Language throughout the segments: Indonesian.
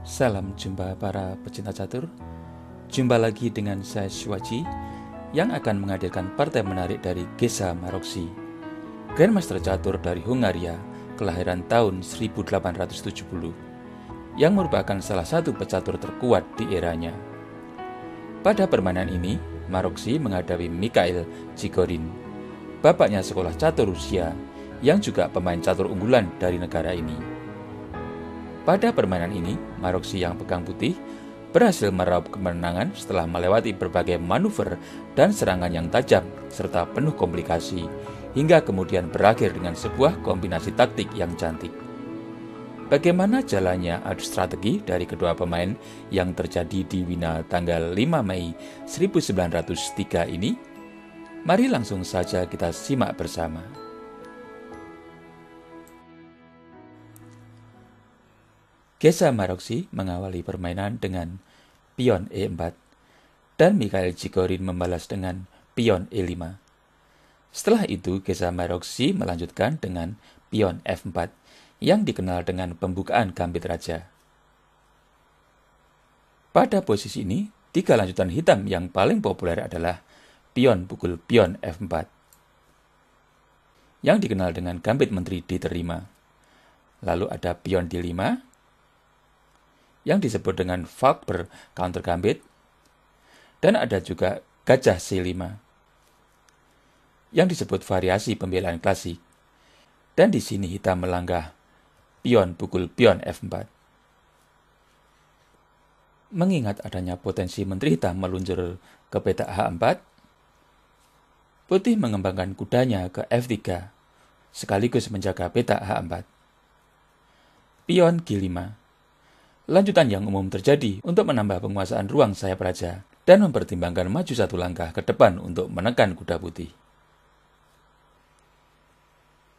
Salam jumpa para pecinta catur. Jumpa lagi dengan saya Shwaji yang akan menghadirkan partai menarik dari Geza Maroczy, Grandmaster catur dari Hungaria, kelahiran tahun 1870, yang merupakan salah satu pecatur terkuat di eranya. Pada permainan ini, Maroczy menghadapi Mikhail Chigorin, bapaknya sekolah catur Rusia yang juga pemain catur unggulan dari negara ini. Pada permainan ini, Maroczy yang pegang putih berhasil meraup kemenangan setelah melewati berbagai manuver dan serangan yang tajam serta penuh komplikasi, hingga kemudian berakhir dengan sebuah kombinasi taktik yang cantik. Bagaimana jalannya adu strategi dari kedua pemain yang terjadi di Wina tanggal 5 Mei 1903 ini? Mari langsung saja kita simak bersama. Geza Maroczy mengawali permainan dengan pion E4 dan Mikhail Chigorin membalas dengan pion E5. Setelah itu, Geza Maroczy melanjutkan dengan pion F4 yang dikenal dengan pembukaan gambit raja. Pada posisi ini, tiga lanjutan hitam yang paling populer adalah pion pukul pion F4 yang dikenal dengan gambit menteri diterima. Lalu ada pion D5 yang disebut dengan Falkber counter gambit, dan ada juga gajah C5 yang disebut variasi pembelaan klasik. Dan di sini hitam melangkah pion pukul pion F4. Mengingat adanya potensi menteri hitam meluncur ke petak H4, putih mengembangkan kudanya ke F3 sekaligus menjaga petak H4. Pion G5, lanjutan yang umum terjadi untuk menambah penguasaan ruang sayap raja dan mempertimbangkan maju satu langkah ke depan untuk menekan kuda putih.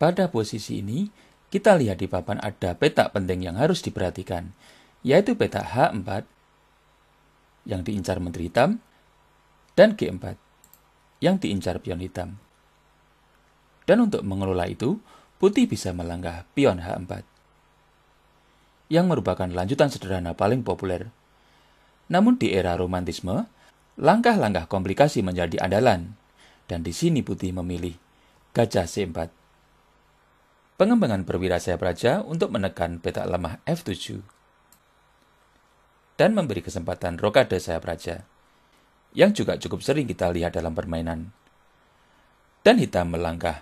Pada posisi ini, kita lihat di papan ada petak penting yang harus diperhatikan, yaitu petak H4 yang diincar menteri hitam dan G4 yang diincar pion hitam. Dan untuk mengelola itu, putih bisa melangkah pion H4 yang merupakan lanjutan sederhana paling populer. Namun di era romantisme, langkah-langkah komplikasi menjadi andalan, dan di sini putih memilih gajah C4. Pengembangan perwira sayap raja untuk menekan petak lemah F7 dan memberi kesempatan rokade sayap raja, yang juga cukup sering kita lihat dalam permainan. Dan hitam melangkah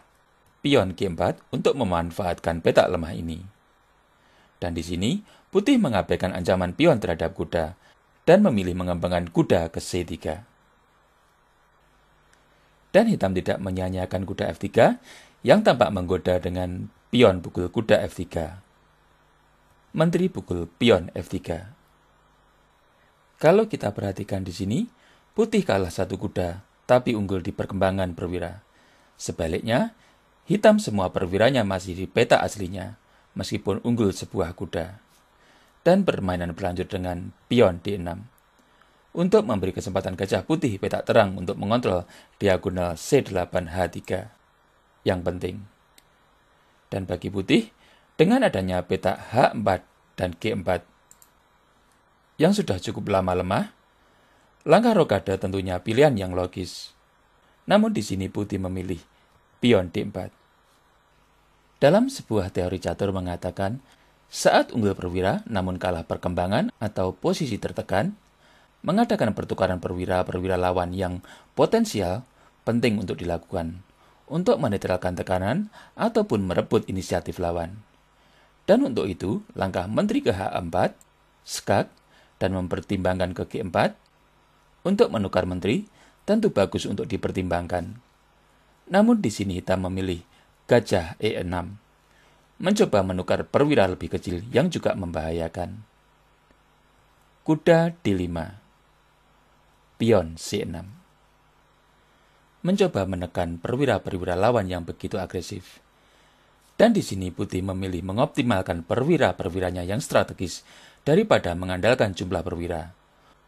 pion G4 untuk memanfaatkan petak lemah ini. Dan di sini, putih mengabaikan ancaman pion terhadap kuda dan memilih mengembangkan kuda ke C3. Dan hitam tidak menyia-nyiakan kuda F3 yang tampak menggoda dengan pion pukul kuda F3. Menteri pukul pion F3. Kalau kita perhatikan di sini, putih kalah satu kuda, tapi unggul di perkembangan perwira. Sebaliknya, hitam semua perwiranya masih di peta aslinya, meskipun unggul sebuah kuda. Dan permainan berlanjut dengan pion D6 untuk memberi kesempatan gajah putih petak terang untuk mengontrol diagonal C8H3 yang penting. Dan bagi putih, dengan adanya petak H4 dan G4 yang sudah cukup lama lemah, langkah rokade tentunya pilihan yang logis. Namun di sini putih memilih pion D4. Dalam sebuah teori catur mengatakan, saat unggul perwira namun kalah perkembangan atau posisi tertekan, mengadakan pertukaran perwira-perwira lawan yang potensial penting untuk dilakukan, untuk menetralkan tekanan ataupun merebut inisiatif lawan. Dan untuk itu, langkah menteri ke H4, skak, dan mempertimbangkan ke G4, untuk menukar menteri, tentu bagus untuk dipertimbangkan. Namun di sini hitam memilih gajah E6, mencoba menukar perwira lebih kecil yang juga membahayakan. Kuda D5, pion C6, mencoba menekan perwira-perwira lawan yang begitu agresif. Dan di sini putih memilih mengoptimalkan perwira-perwiranya yang strategis daripada mengandalkan jumlah perwira.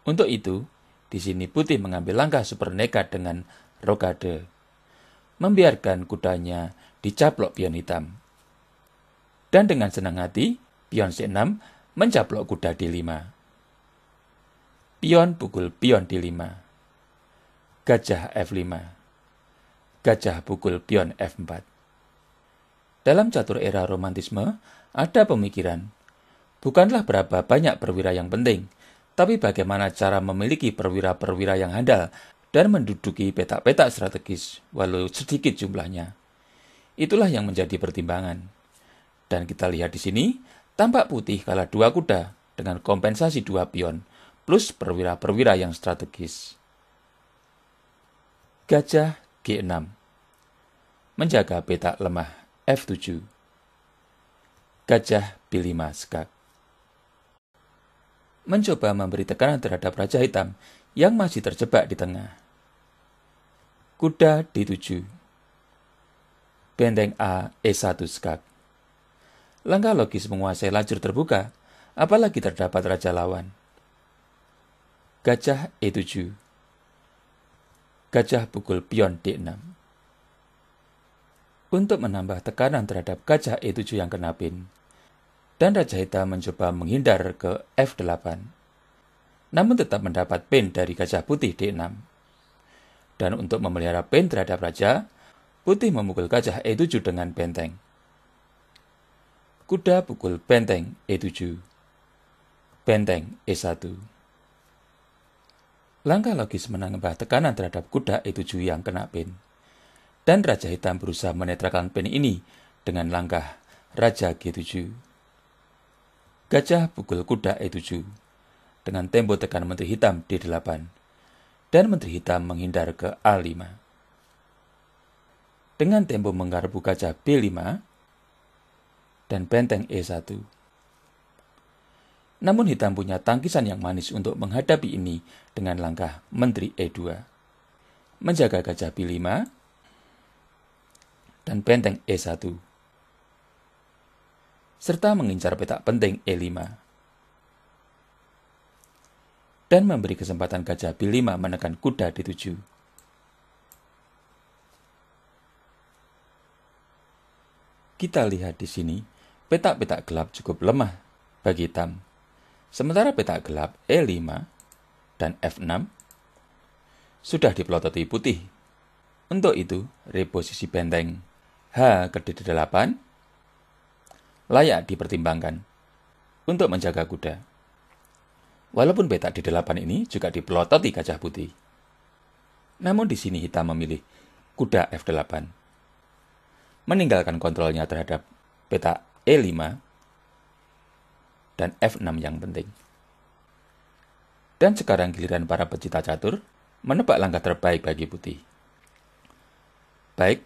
Untuk itu, di sini putih mengambil langkah super nekat dengan rokade, membiarkan kudanya dicaplok pion hitam. Dan dengan senang hati, pion C6 mencaplok kuda D5. Pion pukul pion D5. Gajah F5. Gajah pukul pion F4. Dalam catur era romantisme, ada pemikiran, bukanlah berapa banyak perwira yang penting, tapi bagaimana cara memiliki perwira-perwira yang handal dan menduduki petak-petak strategis, walau sedikit jumlahnya. Itulah yang menjadi pertimbangan. Dan kita lihat di sini, tampak putih kalah 2 kuda dengan kompensasi 2 pion, plus perwira-perwira yang strategis. Gajah G6. Menjaga petak lemah F7. Gajah B5 skak. Mencoba memberi tekanan terhadap Raja Hitam yang masih terjebak di tengah. Kuda D7. Benteng A E1 skak. Langkah logis menguasai lajur terbuka, apalagi terdapat raja lawan. Gajah E7. Gajah pukul pion D6. Untuk menambah tekanan terhadap gajah E7 yang kena pin, dan Raja Hitam mencoba menghindar ke F8, namun tetap mendapat pin dari gajah putih D6. Dan untuk memelihara pin terhadap raja, putih memukul gajah E7 dengan benteng. Kuda pukul benteng E7. Benteng E1. Langkah logis menambah tekanan terhadap kuda E7 yang kena pin. Dan Raja Hitam berusaha menetralkan pin ini dengan langkah Raja G7. Gajah pukul kuda E7 dengan tempo tekan Menteri Hitam D8 dan Menteri Hitam menghindar ke A5. Dengan tempo menggarpu gajah B5 dan benteng E1. Namun Hitam punya tangkisan yang manis untuk menghadapi ini dengan langkah Menteri E2. Menjaga gajah B5 dan benteng E1, serta mengincar petak penting E5, dan memberi kesempatan gajah B5 menekan kuda D7. Kita lihat di sini, petak-petak gelap cukup lemah bagi Hitam, sementara petak gelap E5 dan F6 sudah dipelototi putih. Untuk itu, reposisi benteng H ke D8 layak dipertimbangkan untuk menjaga kuda. Walaupun petak D8 ini juga dipelototi gajah putih. Namun di sini Hitam memilih kuda F8, meninggalkan kontrolnya terhadap petak E5 dan F6 yang penting. Dan sekarang giliran para pecinta catur menebak langkah terbaik bagi putih. Baik,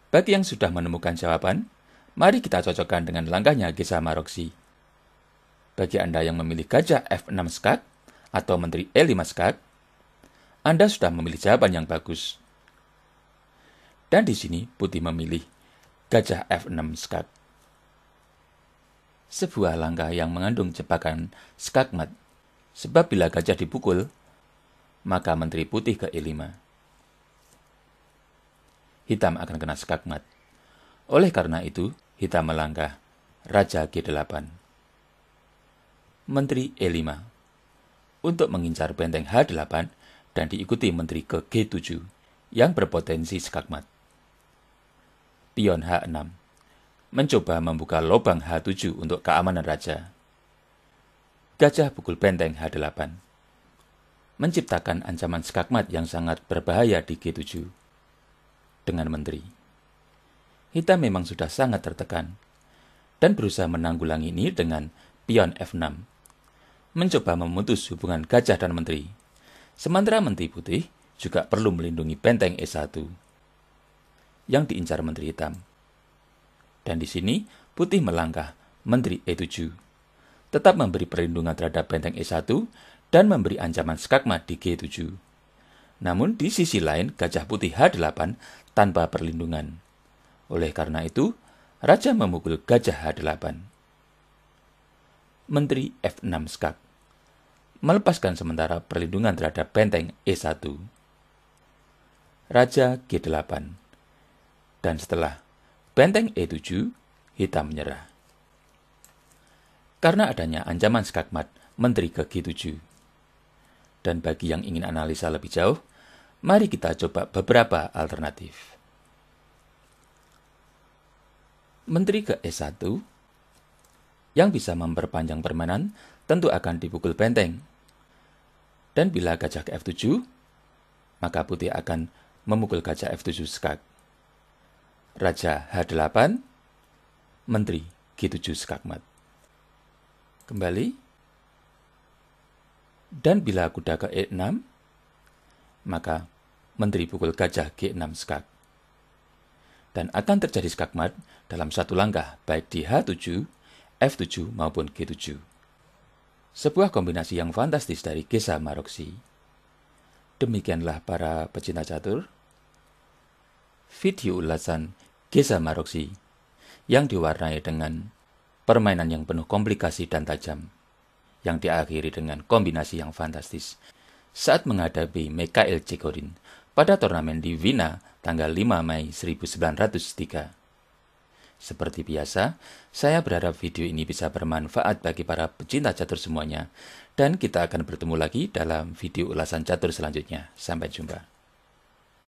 bagi yang sudah menemukan jawaban, mari kita cocokkan dengan langkahnya Gesa Maroksi. Bagi Anda yang memilih gajah F6 skak atau Menteri E5 skak, Anda sudah memilih jawaban yang bagus. Dan di sini putih memilih gajah F6 skak. Sebuah langkah yang mengandung jebakan skakmat, sebab bila gajah dipukul, maka Menteri putih ke E5. Hitam akan kena skakmat. Oleh karena itu, Hitam melangkah Raja G8. Menteri E5 untuk mengincar benteng H8 dan diikuti Menteri ke G7 yang berpotensi skakmat. Pion H6 mencoba membuka lubang H7 untuk keamanan raja. Gajah pukul benteng H8 menciptakan ancaman skakmat yang sangat berbahaya di G7 dengan menteri. Hitam memang sudah sangat tertekan dan berusaha menanggulangi ini dengan pion F6, mencoba memutus hubungan gajah dan menteri. Sementara menteri putih juga perlu melindungi benteng E1 yang diincar menteri hitam. Dan di sini putih melangkah menteri E7, tetap memberi perlindungan terhadap benteng E1 dan memberi ancaman skakmat di G7. Namun di sisi lain gajah putih H8 tanpa perlindungan. Oleh karena itu, raja memukul gajah H8. Menteri F6 skak melepaskan sementara perlindungan terhadap benteng E1. Raja G8. Dan setelah benteng E7, hitam menyerah. karena adanya ancaman skakmat Menteri ke G7. Dan bagi yang ingin analisa lebih jauh, mari kita coba beberapa alternatif. Menteri ke E1 yang bisa memperpanjang permainan tentu akan dipukul benteng. Dan bila gajah ke F7, maka putih akan memukul gajah F7 skak. Raja H8, Menteri G7 skakmat. Kembali. Dan bila kuda ke E6, maka Menteri pukul gajah G6 skak. Dan akan terjadi skakmat dalam satu langkah, baik di H7, F7 maupun G7. Sebuah kombinasi yang fantastis dari Geza Maroczy. Demikianlah para pecinta catur, video ulasan Geza Maroczy yang diwarnai dengan permainan yang penuh komplikasi dan tajam, yang diakhiri dengan kombinasi yang fantastis saat menghadapi Mikhail Chigorin pada turnamen di Wina tanggal 5 Mei 1903. Seperti biasa, saya berharap video ini bisa bermanfaat bagi para pecinta catur semuanya, dan kita akan bertemu lagi dalam video ulasan catur selanjutnya. Sampai jumpa.